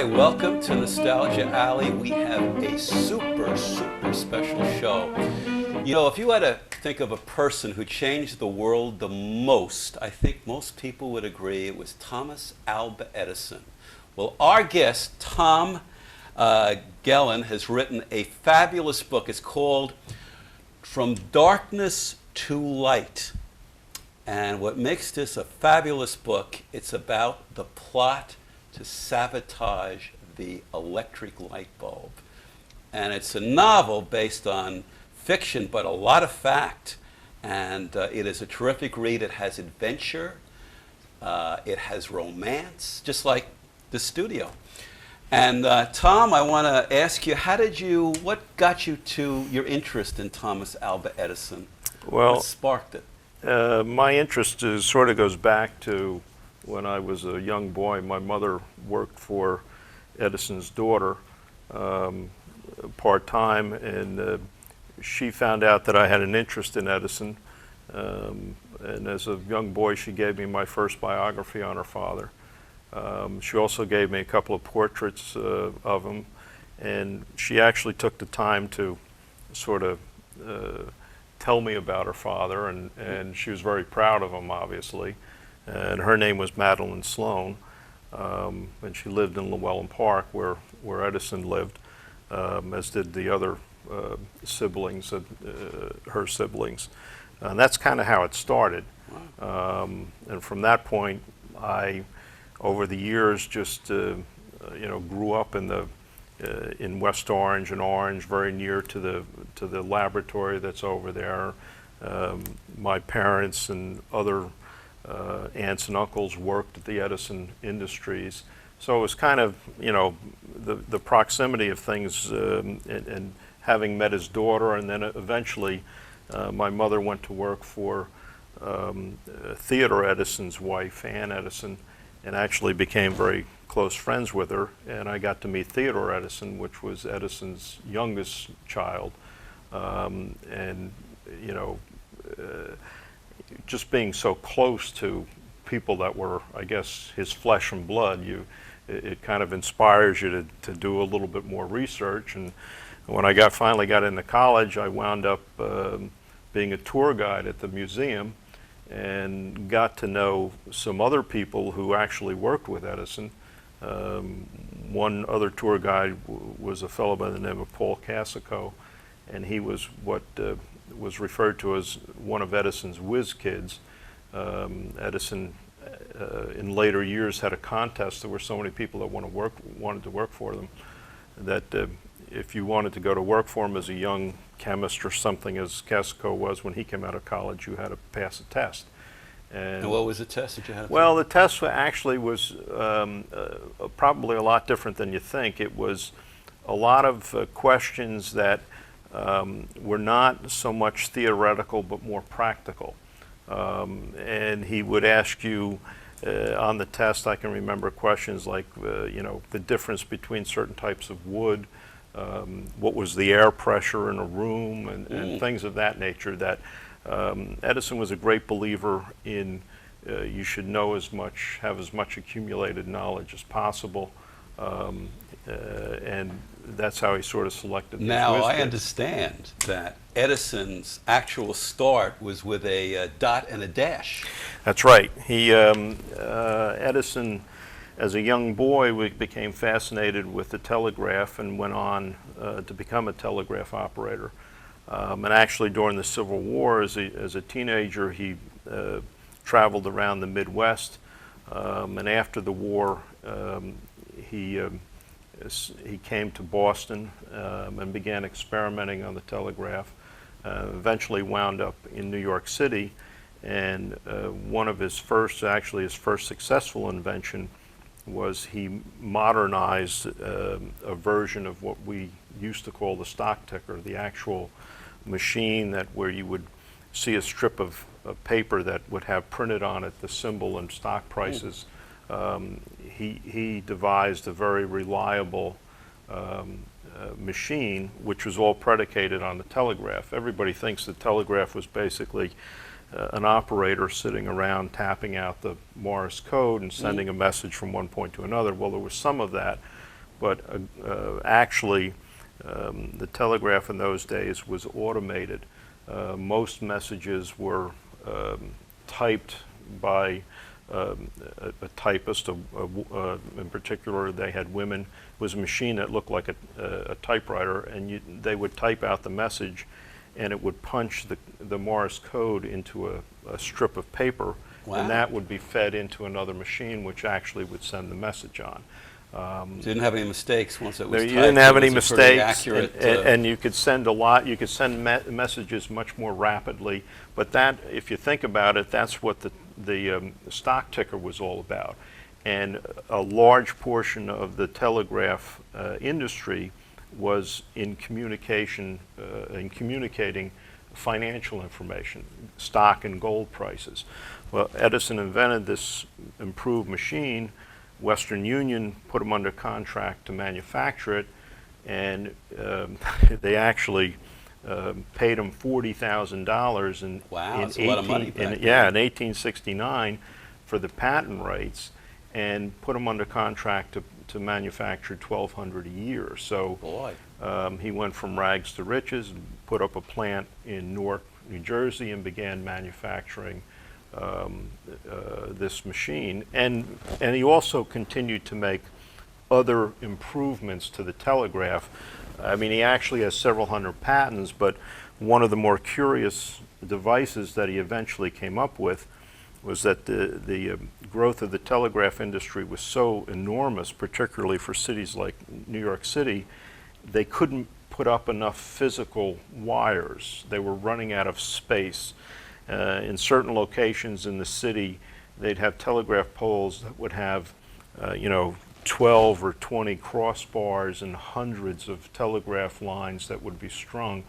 Hi, welcome to Nostalgia Alley. We have a super special show. You know, if you had to think of a person who changed the world the most, I think most people would agree it was Thomas Alva Edison. Well, our guest, Tom Gillen, has written a fabulous book. It's called From Darkness to Light. And what makes this a fabulous book, it's about the plot to sabotage the electric light bulb. And it's a novel based on fiction, but a lot of fact. And it is a terrific read. It has adventure. It has romance, just like the studio. And Tom, I want to ask you, what got you to your interest in Thomas Alva Edison? Well, what sparked it? My interest sort of goes back to when I was a young boy. My mother worked for Edison's daughter part-time, and she found out that I had an interest in Edison. And as a young boy, she gave me my first biography on her father. She also gave me a couple of portraits of him, and she actually took the time to sort of tell me about her father, and she was very proud of him, obviously. And her name was Madeline Sloan, and she lived in Llewellyn Park, where Edison lived, as did the other siblings, her siblings. And that's kind of how it started. And from that point, I, over the years, just grew up in West Orange and Orange, very near to the laboratory that's over there. My parents and other aunts and uncles worked at the Edison Industries, so it was kind of, the proximity of things, and having met his daughter, and then eventually my mother went to work for Theodore Edison's wife, Ann Edison, and actually became very close friends with her, and I got to meet Theodore Edison, which was Edison's youngest child, and just being so close to people that were, I guess, his flesh and blood, it kind of inspires you to do a little bit more research. And when I finally got into college, I wound up being a tour guide at the museum, and got to know some other people who actually worked with Edison. One other tour guide was a fellow by the name of Paul Cassico, and he was what was referred to as one of Edison's whiz kids. Edison, in later years, had a contest. There were so many people that wanted to work for them that if you wanted to go to work for him as a young chemist or something, as Cassico was when he came out of college, you had to pass a test. And what was the test that you had to Well, the test actually was probably a lot different than you think. It was a lot of questions that were not so much theoretical but more practical. And he would ask you on the test, I can remember questions like, the difference between certain types of wood, what was the air pressure in a room, and things of that nature. That Edison was a great believer in you should know have as much accumulated knowledge as possible, and that's how he sort of selected these Now, whiz I kids. understand that Edison's actual start was with a dot and a dash. That's right. Edison, as a young boy, became fascinated with the telegraph and went on to become a telegraph operator. And actually, during the Civil War, as a teenager, he traveled around the Midwest. And after the war, he came to Boston and began experimenting on the telegraph. Eventually wound up in New York City, and one of his first successful invention was he modernized a version of what we used to call the stock ticker, the actual machine where you would see a strip of paper that would have printed on it the symbol and stock prices. He devised a very reliable machine, which was all predicated on the telegraph. Everybody thinks the telegraph was basically an operator sitting around tapping out the Morse code and sending a message from one point to another. Well, there was some of that, but actually the telegraph in those days was automated. Most messages were typed by a typist. In particular, they had women. It was a machine that looked like a typewriter, and they would type out the message, and it would punch the Morse code into a strip of paper. Wow. And that would be fed into another machine, which actually would send the message on. You didn't have any mistakes once it was typed. You didn't have any It was a pretty mistakes, accurate, and you could send a lot. You could send messages much more rapidly. But that, if you think about it, that's what the stock ticker was all about. And a large portion of the telegraph industry was in communication, in communicating financial information, stock and gold prices. Well, Edison invented this improved machine. Western Union put them under contract to manufacture it, and they actually paid him $40,000 in, wow, in that's a lot of money back then. in 1869 for the patent rights, and put him under contract to manufacture 1,200 a year. So Boy. He went from rags to riches, and put up a plant in Newark, New Jersey, and began manufacturing this machine. And he also continued to make other improvements to the telegraph. I mean, he actually has several hundred patents, but one of the more curious devices that he eventually came up with was that the growth of the telegraph industry was so enormous, particularly for cities like New York City, they couldn't put up enough physical wires. They were running out of space. In certain locations in the city, they'd have telegraph poles that would have, 12 or 20 crossbars and hundreds of telegraph lines that would be strung.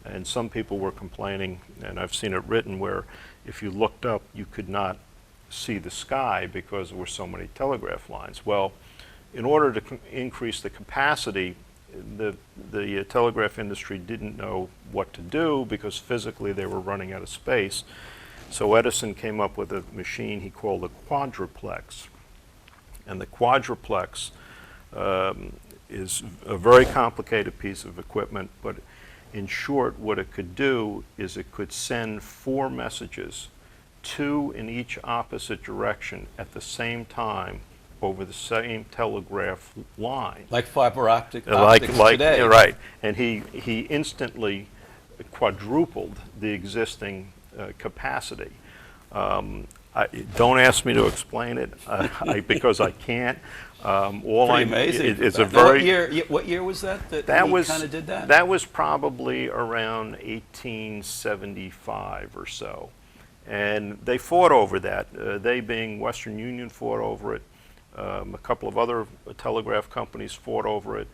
And some people were complaining, and I've seen it written, where if you looked up, you could not see the sky because there were so many telegraph lines. Well, in order to increase the capacity, the telegraph industry didn't know what to do because physically they were running out of space. So Edison came up with a machine he called a quadruplex. And the quadruplex is a very complicated piece of equipment, but in short, what it could do is it could send 4 messages, 2 in each opposite direction at the same time over the same telegraph line. Like fiber optics today. Right. And he instantly quadrupled the existing capacity. Don't ask me to explain it because I can't. Pretty amazing. It's a very. What year was that he kind of did that? That was probably around 1875 or so, and they fought over that. They, being Western Union, fought over it. A couple of other telegraph companies fought over it.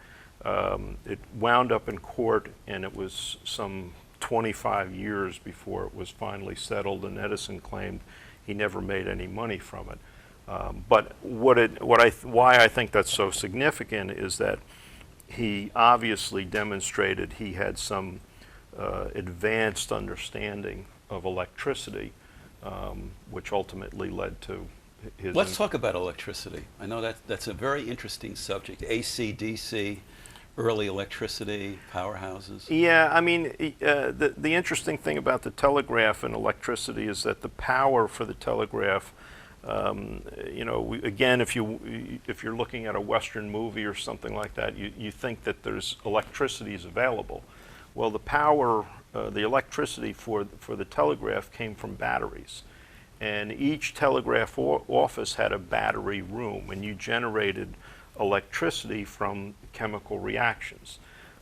It wound up in court, and it was some 25 years before it was finally settled, and Edison claimed he never made any money from it. But why I think that's so significant is that he obviously demonstrated he had some advanced understanding of electricity, which ultimately led to his... Let's talk about electricity. I know that's a very interesting subject. AC, DC, early electricity, powerhouses. Yeah, I mean, the interesting thing about the telegraph and electricity is that the power for the telegraph, again, if you're looking at a Western movie or something like that, you think that there's electricity is available. Well, the power, the electricity for the telegraph came from batteries. And each telegraph office had a battery room, and you generated electricity from chemical reactions.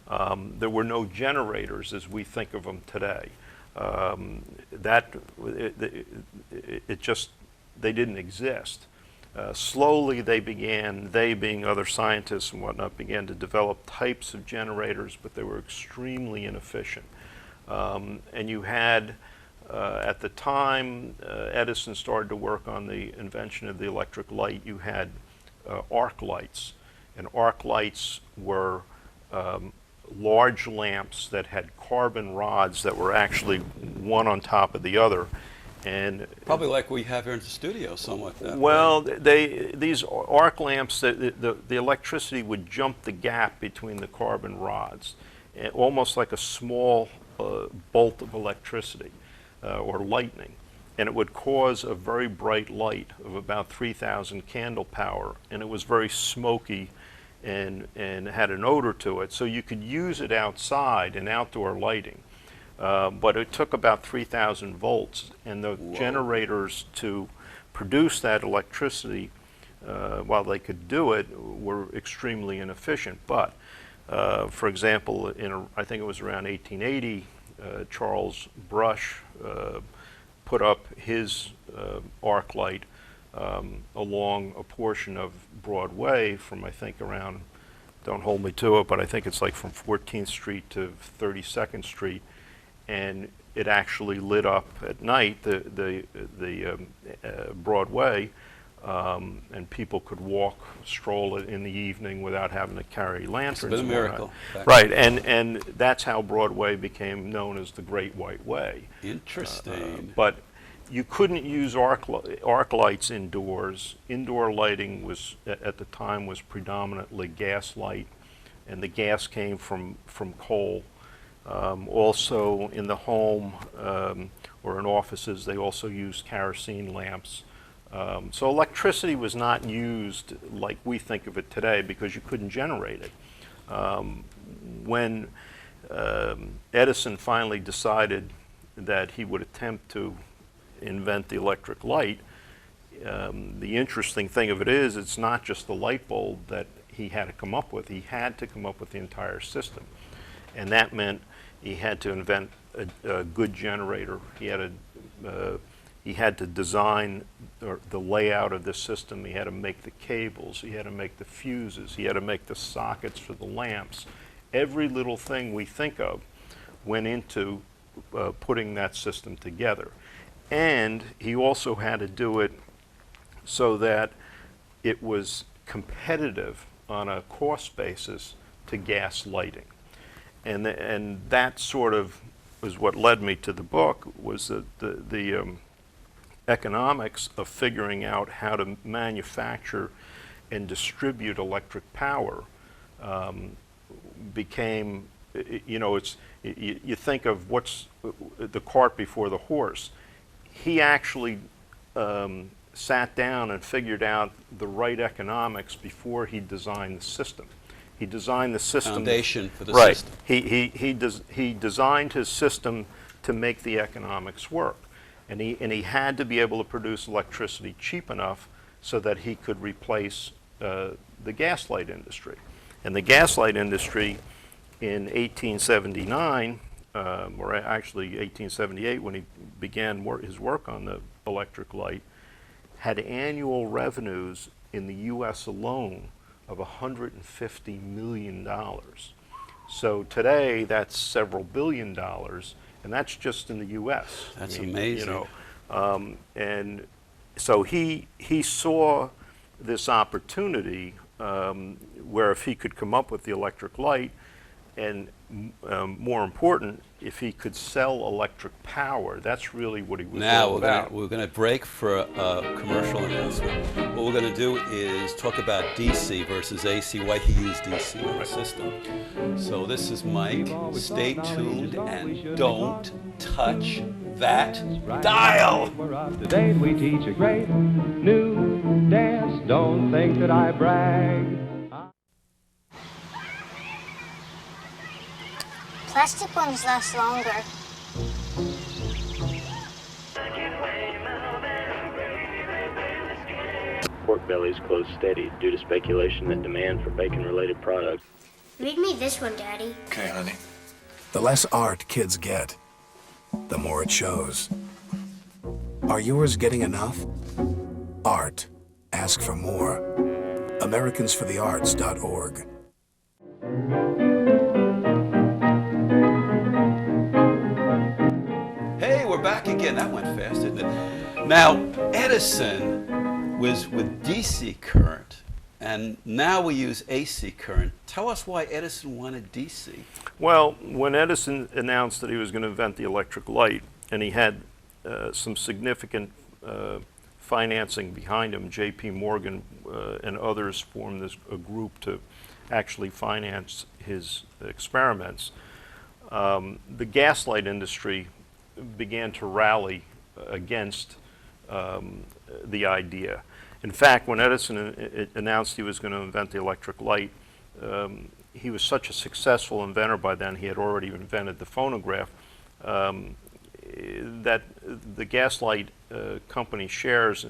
There were no generators as we think of them today. They didn't exist. Slowly they being other scientists and whatnot, began to develop types of generators, but they were extremely inefficient. And you had, at the time Edison started to work on the invention of the electric light, you had arc lights. And arc lights were large lamps that had carbon rods that were actually one on top of the other. And Probably like we have here in the studio, somewhat. That well, way. these arc lamps, the electricity would jump the gap between the carbon rods, almost like a small bolt of electricity or lightning. And it would cause a very bright light of about 3,000 candle power, and it was very smoky and had an odor to it. So you could use it outside in outdoor lighting. But it took about 3,000 volts, and the generators to produce that electricity, while they could do it, were extremely inefficient. But, for example, I think it was around 1880, Charles Brush put up his arc light along a portion of Broadway from, I think, around, don't hold me to it, but I think it's like from 14th Street to 32nd Street. And it actually lit up at night the Broadway, and people could stroll it in the evening without having to carry lanterns. It's been a miracle. Right, and that's how Broadway became known as the Great White Way. Interesting. But you couldn't use arc lights indoors. Indoor lighting was, at the time, was predominantly gas light, and the gas came from coal. Also in the home or in offices, they also used kerosene lamps. So electricity was not used like we think of it today because you couldn't generate it. When Edison finally decided that he would attempt to invent the electric light, the interesting thing of it is it's not just the light bulb that he had to come up with. He had to come up with the entire system. And that meant he had to invent a good generator. He had to design the layout of the system. He had to make the cables. He had to make the fuses. He had to make the sockets for the lamps. Every little thing we think of went into putting that system together. And he also had to do it so that it was competitive on a cost basis to gas lighting. And that sort of was what led me to the book, was the economics of figuring out how to manufacture and distribute electric power became, you think of what's the cart before the horse. He actually sat down and figured out the right economics before he designed the system. He designed the system. Foundation for the right. system. He designed his system to make the economics work. And he had to be able to produce electricity cheap enough so that he could replace the gaslight industry. And the gaslight industry in 1879, or actually 1878 when he began his work on the electric light, had annual revenues in the U.S. alone of $150 million. So today that's several $billion, and that's just in the U.S. That's amazing. And so he saw this opportunity where if he could come up with the electric light, and more important, if he could sell electric power, that's really what he was all about. Now we're going to break for a commercial announcement. What we're going to do is talk about DC versus AC, why he used DC in the system. So this is Mike. Stay tuned and don't touch that dial. We're up to date. We teach a great new dance. Don't think that I brag. Plastic ones last longer. Pork bellies close steady due to speculation that demand for bacon-related products. Read me this one, Daddy. Okay, honey. The less art kids get, the more it shows. Are yours getting enough? Art. Ask for more. AmericansForTheArts.org. Hey, we're back again. That went fast, didn't it? Now, Edison was with DC current, and now we use AC current. Tell us why Edison wanted DC. Well, when Edison announced that he was going to invent the electric light, and he had some significant financing behind him. J.P. Morgan and others formed a group to actually finance his experiments. The gaslight industry began to rally against the idea. In fact, when Edison announced he was going to invent the electric light, he was such a successful inventor by then, he had already invented the phonograph, that the gaslight company shares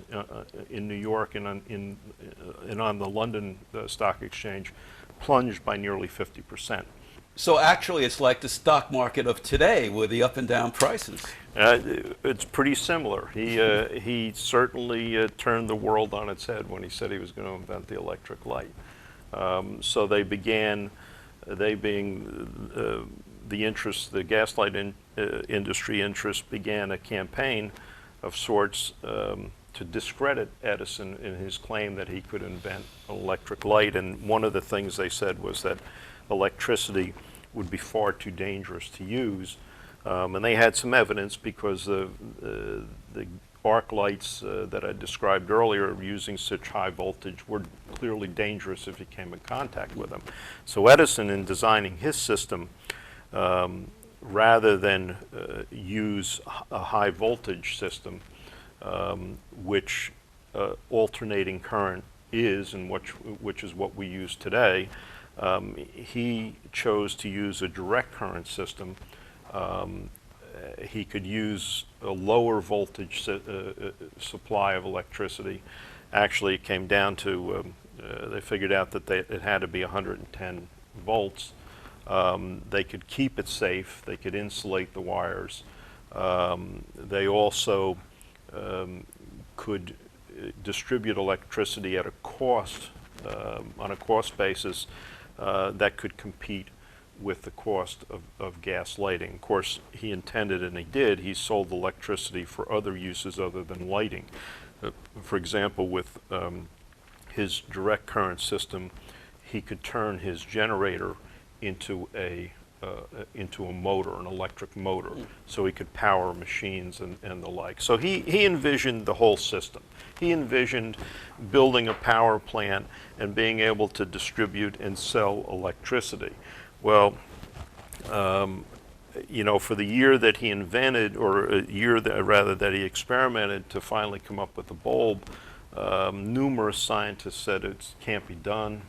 in New York and on the London Stock Exchange plunged by nearly 50%. So actually, it's like the stock market of today with the up and down prices. It's pretty similar. He certainly turned the world on its head when he said he was going to invent the electric light. So they began, they being the interest, the gaslight industry interest, began a campaign of sorts to discredit Edison in his claim that he could invent an electric light. And one of the things they said was that electricity would be far too dangerous to use. And they had some evidence because the arc lights that I described earlier using such high voltage were clearly dangerous if you came in contact with them. So Edison, in designing his system, rather than use a high voltage system, which alternating current is, and which is what we use today, he chose to use a direct current system. He could use a lower voltage supply of electricity. Actually, it came down to, they figured out that it had to be 110 volts. They could keep it safe. They could insulate the wires. They also could distribute electricity at a cost, on a cost basis that could compete with the cost of gas lighting. Of course, he intended, and he did, he sold electricity for other uses other than lighting. For example, with his direct current system, he could turn his generator into a motor, an electric motor, so he could power machines and the like. So he envisioned the whole system. He envisioned building a power plant and being able to distribute and sell electricity. Well, you know, for the year that he invented, or a year that, rather, that he experimented to finally come up with the bulb, numerous scientists said it can't be done.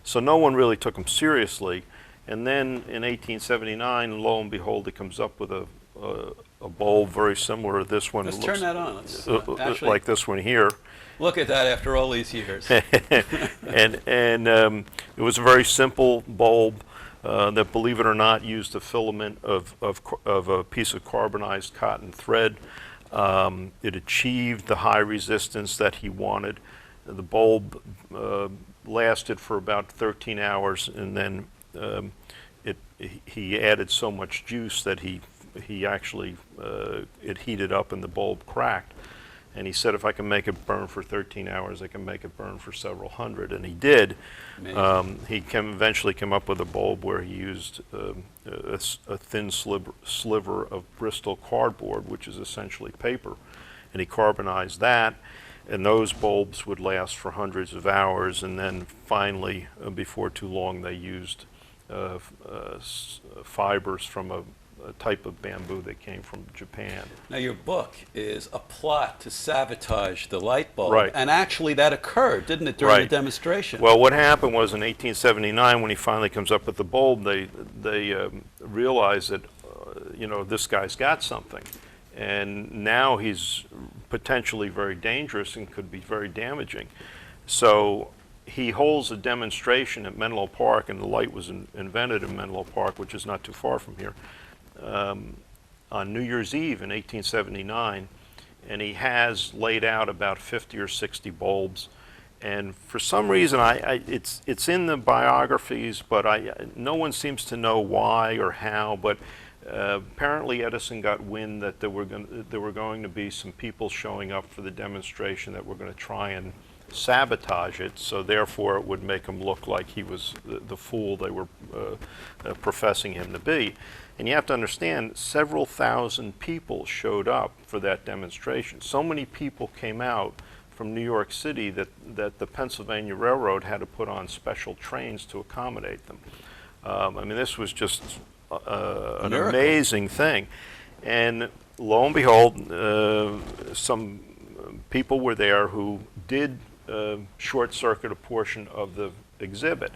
So no one really took him seriously. And then in 1879, lo and behold, he comes up with a bulb very similar to this one. Let's turn that on. Let's, actually, like this one here. Look at that after all these years. and it was a very simple bulb that, believe it or not, used a filament of a piece of carbonized cotton thread. It achieved the high resistance that he wanted. The bulb lasted for about 13 hours, and then he added so much juice that he actually, it heated up and the bulb cracked. And he said, if I can make it burn for 13 hours, I can make it burn for several hundred. And he did. He eventually came up with a bulb where he used a thin sliver of Bristol cardboard, which is essentially paper. And he carbonized that. And those bulbs would last for hundreds of hours. And then finally, before too long, they used fibers from a type of bamboo that came from Japan. Now, your book is a plot to sabotage the light bulb. Right. And actually that occurred, didn't it, during the demonstration? Well, what happened was in 1879, when he finally comes up with the bulb, they realized that, you know, this guy's got something. And now he's potentially very dangerous and could be very damaging. So he holds a demonstration at Menlo Park, and the light was invented in Menlo Park, which is not too far from here, on New Year's Eve in 1879, and he has laid out about 50 or 60 bulbs. And for some reason, it's in the biographies, but no one seems to know why or how. But apparently, Edison got wind that there were going to be some people showing up for the demonstration that were going to try and sabotage it, so therefore it would make him look like he was the fool they were professing him to be. And you have to understand, several thousand people showed up for that demonstration. So many people came out from New York City that the Pennsylvania Railroad had to put on special trains to accommodate them. I mean, this was just an amazing thing. And lo and behold, some people were there who did short circuit a portion of the exhibit.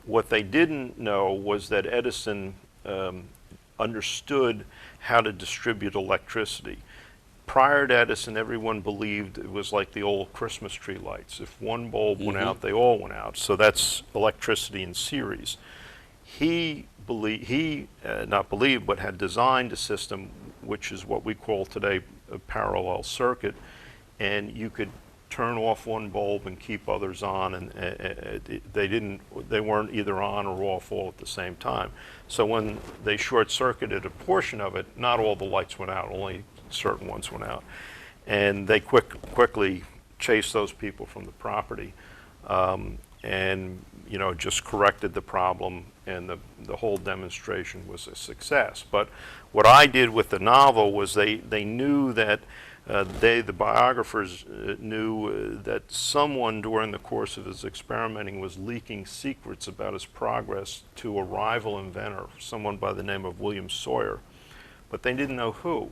What they didn't know was that Edison understood how to distribute electricity. Prior to Edison, everyone believed it was like the old Christmas tree lights. If one bulb went out, they all went out. So that's electricity in series. He not believed, but had designed a system which is what we call today a parallel circuit, and you could turn off one bulb and keep others on, and they weren't either on or off all at the same time. So when they short-circuited a portion of it, not all the lights went out, only certain ones went out, and they quickly chased those people from the property, and just corrected the problem, and the whole demonstration was a success. But what I did with the novel was they knew that the biographers knew that someone during the course of his experimenting was leaking secrets about his progress to a rival inventor, someone by the name of William Sawyer, but they didn't know who.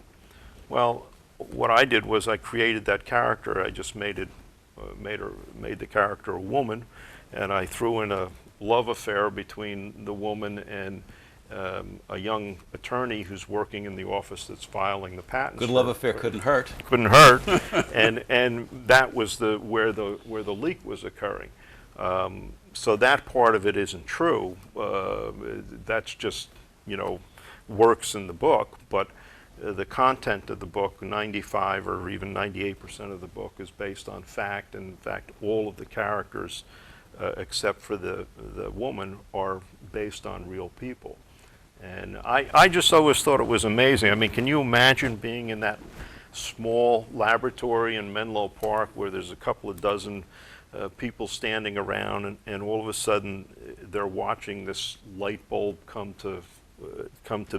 Well, what I did was I created that character. I just made the character a woman, and I threw in a love affair between the woman and a young attorney who's working in the office that's filing the patents. Good love affair couldn't hurt. Couldn't hurt, and that was where the leak was occurring. So that part of it isn't true. That's just works in the book, but the content of the book, 95 or even 98% of the book, is based on fact. And in fact, all of the characters, except for the woman, are based on real people. And I just always thought it was amazing. I mean, can you imagine being in that small laboratory in Menlo Park where there's a couple of dozen people standing around, and all of a sudden they're watching this light bulb come to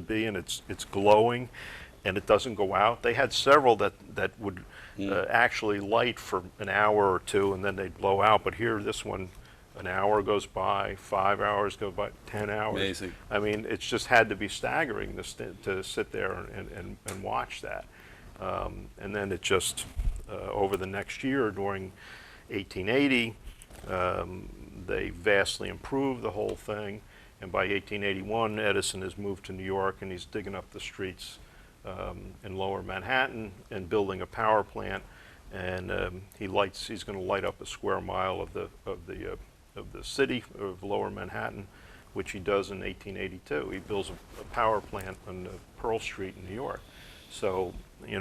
be, and it's glowing, and it doesn't go out. They had several that would actually light for an hour or two, and then they'd blow out. But here, this one, an hour goes by, 5 hours go by, 10 hours. Amazing. I mean, it's just had to be staggering to sit there and watch that. And then it just, over the next year, during 1880, they vastly improved the whole thing. And by 1881, Edison has moved to New York, and he's digging up the streets in lower Manhattan and building a power plant. And he's going to light up a square mile of the city of lower Manhattan, which he does in 1882. He builds a power plant on Pearl Street in New York. So, from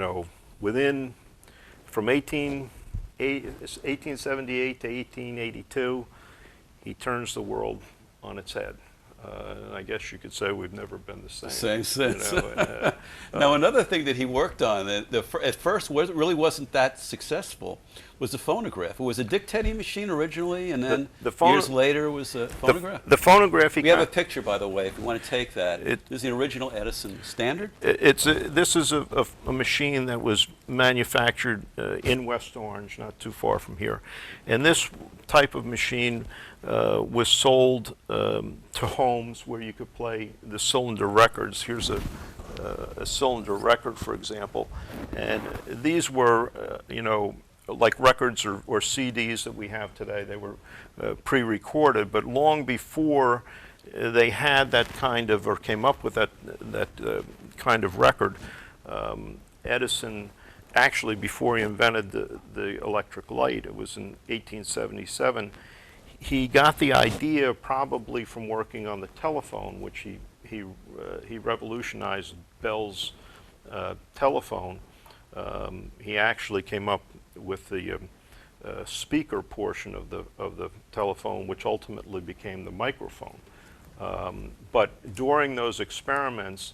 1878 to 1882, he turns the world on its head. And I guess you could say we've never been the same. Same since. Now, another thing that he worked on that at first really wasn't that successful was the phonograph. It was a dictating machine originally, and then years later was a phonograph. The phonograph. We have a picture, by the way, if you want to take that. This is the original Edison Standard. This is a machine that was manufactured in West Orange, not too far from here. And this type of machine was sold to homes where you could play the cylinder records. Here's a cylinder record, for example. And these were, like records or CDs that we have today. They were pre-recorded, but long before they had that kind of, or came up with that kind of record, Edison, actually before he invented the electric light, it was in 1877, he got the idea probably from working on the telephone, which he revolutionized Bell's telephone. He actually came up with the speaker portion of the telephone, which ultimately became the microphone. But during those experiments,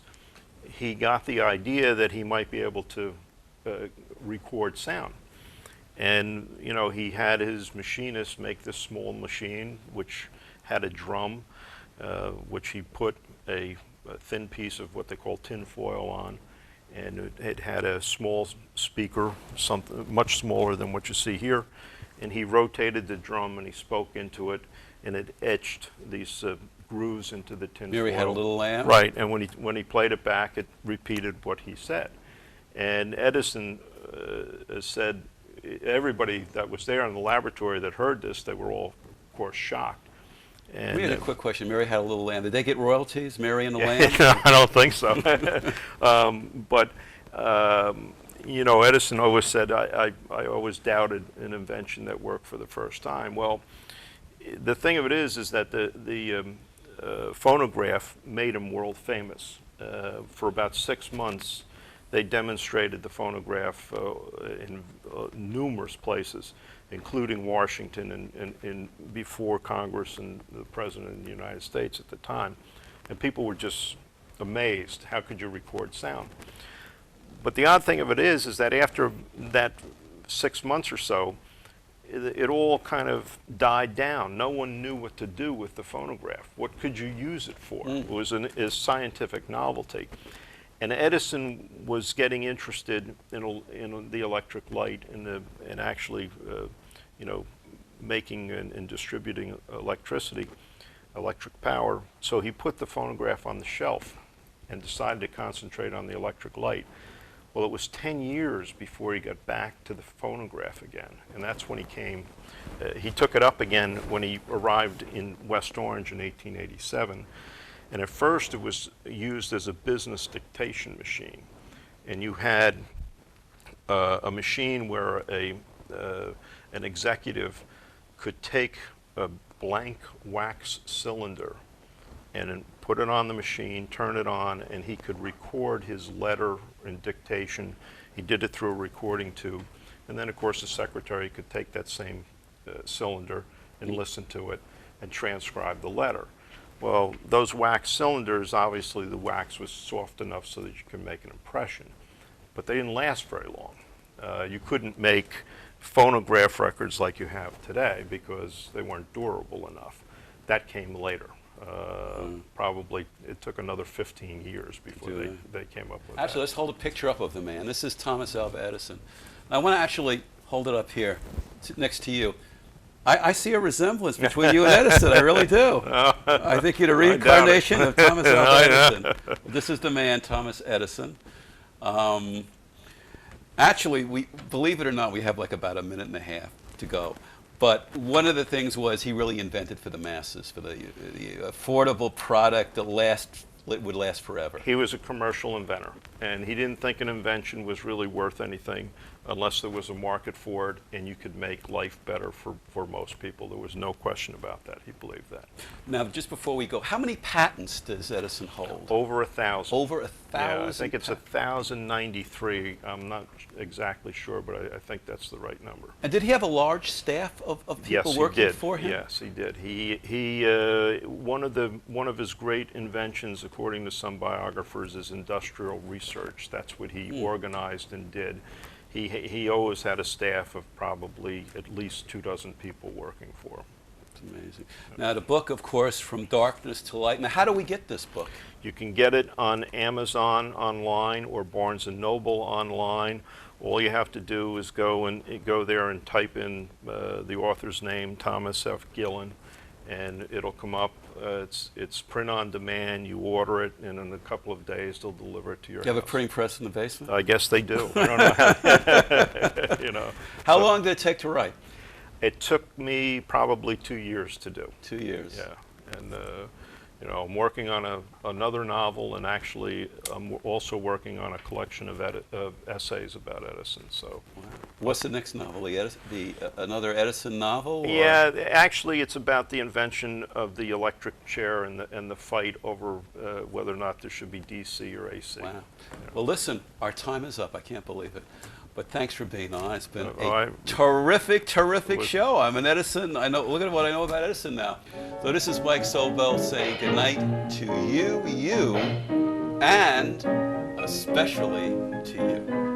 he got the idea that he might be able to record sound. And, you know, he had his machinist make this small machine, which had a drum, which he put a thin piece of what they call tin foil on. And it had a small speaker, something much smaller than what you see here. And he rotated the drum and he spoke into it, and it etched these grooves into the tin Mary foil. had a little lamp. Right, and when he played it back, it repeated what he said. And Edison said, everybody that was there in the laboratory that heard this, they were all, of course, shocked. And We had a quick question. Mary had a little lamb. Did they get royalties, Mary and the lamb? I don't think so. But you know, Edison always said, I always doubted an invention that worked for the first time. Well, the thing of it is that the phonograph made him world famous. For about 6 months, they demonstrated the phonograph in numerous places, including Washington and before Congress and the President of the United States at the time. And people were just amazed. How could you record sound? But the odd thing of it is that after that 6 months or so, it all kind of died down. No one knew what to do with the phonograph. What could you use it for? It was a scientific novelty. And Edison was getting interested in the electric light and actually, you know, making and distributing electric power. So he put the phonograph on the shelf and decided to concentrate on the electric light. Well, it was 10 years before he got back to the phonograph again, and that's when he came. He took it up again when he arrived in West Orange in 1887. And at first it was used as a business dictation machine. And you had a machine where an executive could take a blank wax cylinder and put it on the machine, turn it on, and he could record his letter in dictation. He did it through a recording tube. And then, of course, the secretary could take that same cylinder and listen to it and transcribe the letter. Well, those wax cylinders, obviously the wax was soft enough so that you could make an impression, but they didn't last very long. You couldn't make phonograph records like you have today because they weren't durable enough. That came later. Probably it took another 15 years before they came up with Actually, let's hold a picture up of the man. This is Thomas Alva Edison. I want to actually hold it up here next to you. I see a resemblance between you and Edison. I really do. I think you're a reincarnation of Thomas Alva Edison. This is the man, Thomas Edison. Actually, believe it or not, we have like about a minute and a half to go. But one of the things was he really invented for the masses, for the affordable product that would last forever. He was a commercial inventor, and he didn't think an invention was really worth anything unless there was a market for it and you could make life better for most people. There was no question about that. He believed that. Now, just before we go, how many patents does Edison hold? Over 1,000. Over 1,000? Yeah, I think it's 1,093. I'm not exactly sure, but I think that's the right number. And did he have a large staff of people working for him? Yes, he did. One of his great inventions, according to some biographers, is industrial research. That's what he organized and did. He always had a staff of probably at least 24 people working for him. It's amazing. Now, the book, of course, From Darkness to Light. Now, how do we get this book? You can get it on Amazon online or Barnes & Noble online. All you have to do is go there and type in the author's name, Thomas F. Gillen, and it'll come up. It's print on demand. You order it, and in a couple of days they'll deliver it to your house. You have a printing press in the basement? I guess they do. I don't know how. You know. How long did it take to write? It took me probably 2 years to do. 2 years. Yeah, and you know, I'm working on another novel, and actually I'm also working on a collection of essays about Edison. So, wow. What's the next novel? Another Edison novel? Or? Yeah, actually, it's about the invention of the electric chair and the fight over whether or not there should be DC or AC. Wow. Yeah. Well, listen, our time is up. I can't believe it. But thanks for being on. It's been a terrific show. I'm an Edison. I know. Look at what I know about Edison now. So this is Mike Sobel saying good night to you, and especially to you.